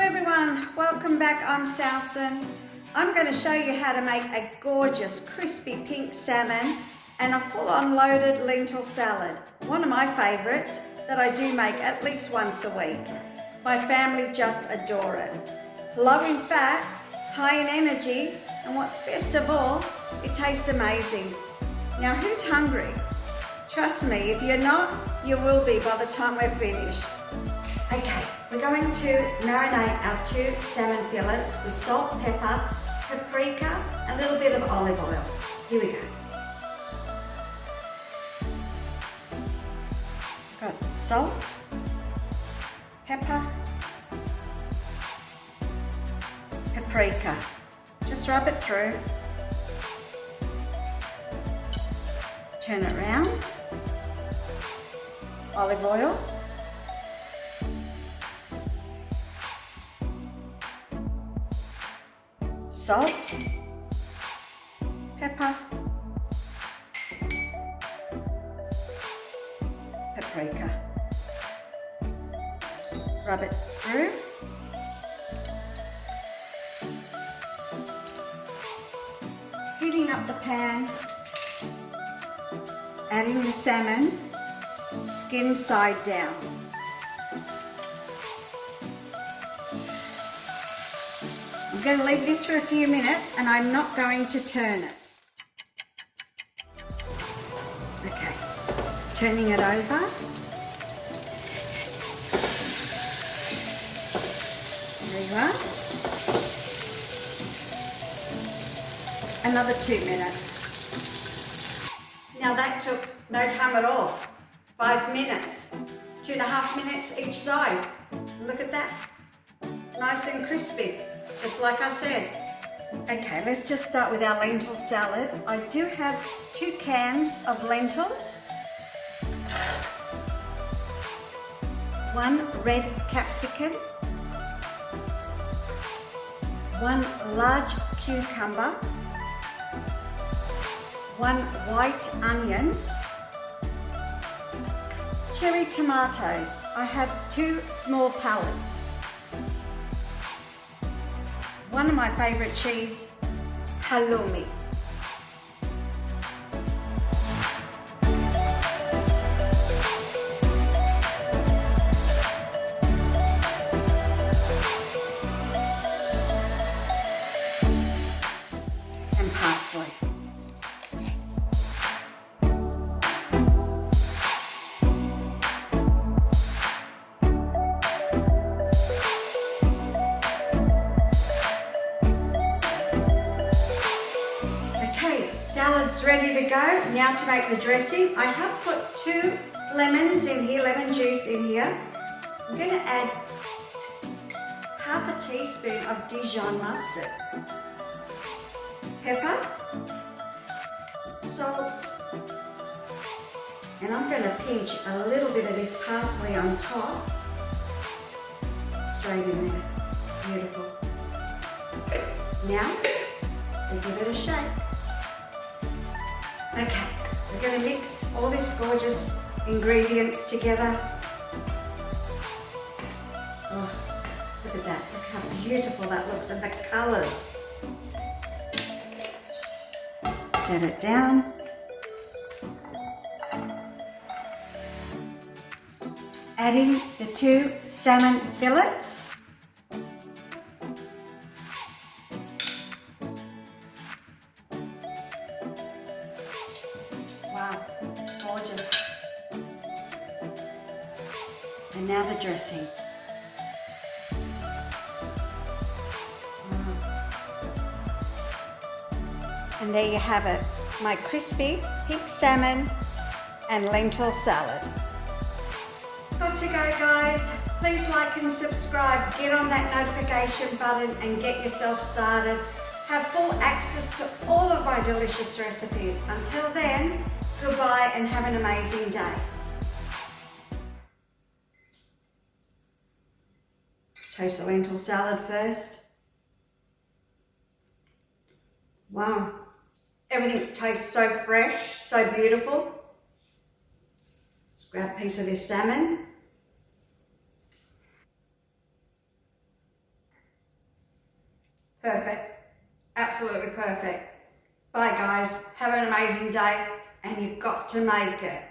everyone, welcome back. I'm Sowson. I'm going to show you how to make a gorgeous crispy pink salmon and a full-on loaded lentil salad. One of my favourites that I do make at least once a week. My family just adore it. Low in fat, high in energy, and what's best of all, it tastes amazing. Now who's hungry? Trust me, if you're not, you will be by the time we're finished. Okay, we're going to marinate our 2 salmon fillets with salt, pepper, paprika, a little bit of olive oil. Here we go. Got salt, pepper, paprika. Just rub it through. Turn it around. Olive oil. Salt, pepper, paprika. Rub it through. Heating up the pan, adding the salmon, skin side down. I'm going to leave this for a few minutes and I'm not going to turn it. Okay, turning it over. There you are. Another 2 minutes. Now that took no time at all. 5 minutes. 2.5 minutes each side. Look at that. Nice and crispy. Just like I said. Okay, let's just start with our lentil salad. I do have 2 cans of lentils, 1 red capsicum, 1 large cucumber, 1 white onion, cherry tomatoes. I have 2 small pallets. One of my favourite cheese, Halloumi. And Pasley. Salad's ready to go. Now to make the dressing. I have put 2 lemons in here, lemon juice in here. I'm going to add half a teaspoon of Dijon Mustard, pepper, salt, and I'm going to pinch a little bit of this parsley on top. Straight in there. Beautiful. Now, we give it a shake. Okay, we're going to mix all these gorgeous ingredients together. Oh, look at that. Look how beautiful that looks and the colours. Set it down. Adding the 2 salmon fillets. Wow, gorgeous. And now the dressing. Wow. And there you have it, my crispy pink salmon and lentil salad. Got to go, guys. Please like and subscribe. Get on that notification button and get yourself started. Have full access to all of my delicious recipes. Until then, goodbye and have an amazing day. Taste the lentil salad first. Wow. Everything tastes so fresh, so beautiful. Let's grab a piece of this salmon. Perfect. Absolutely perfect. Bye guys. Have an amazing day and you've got to make it.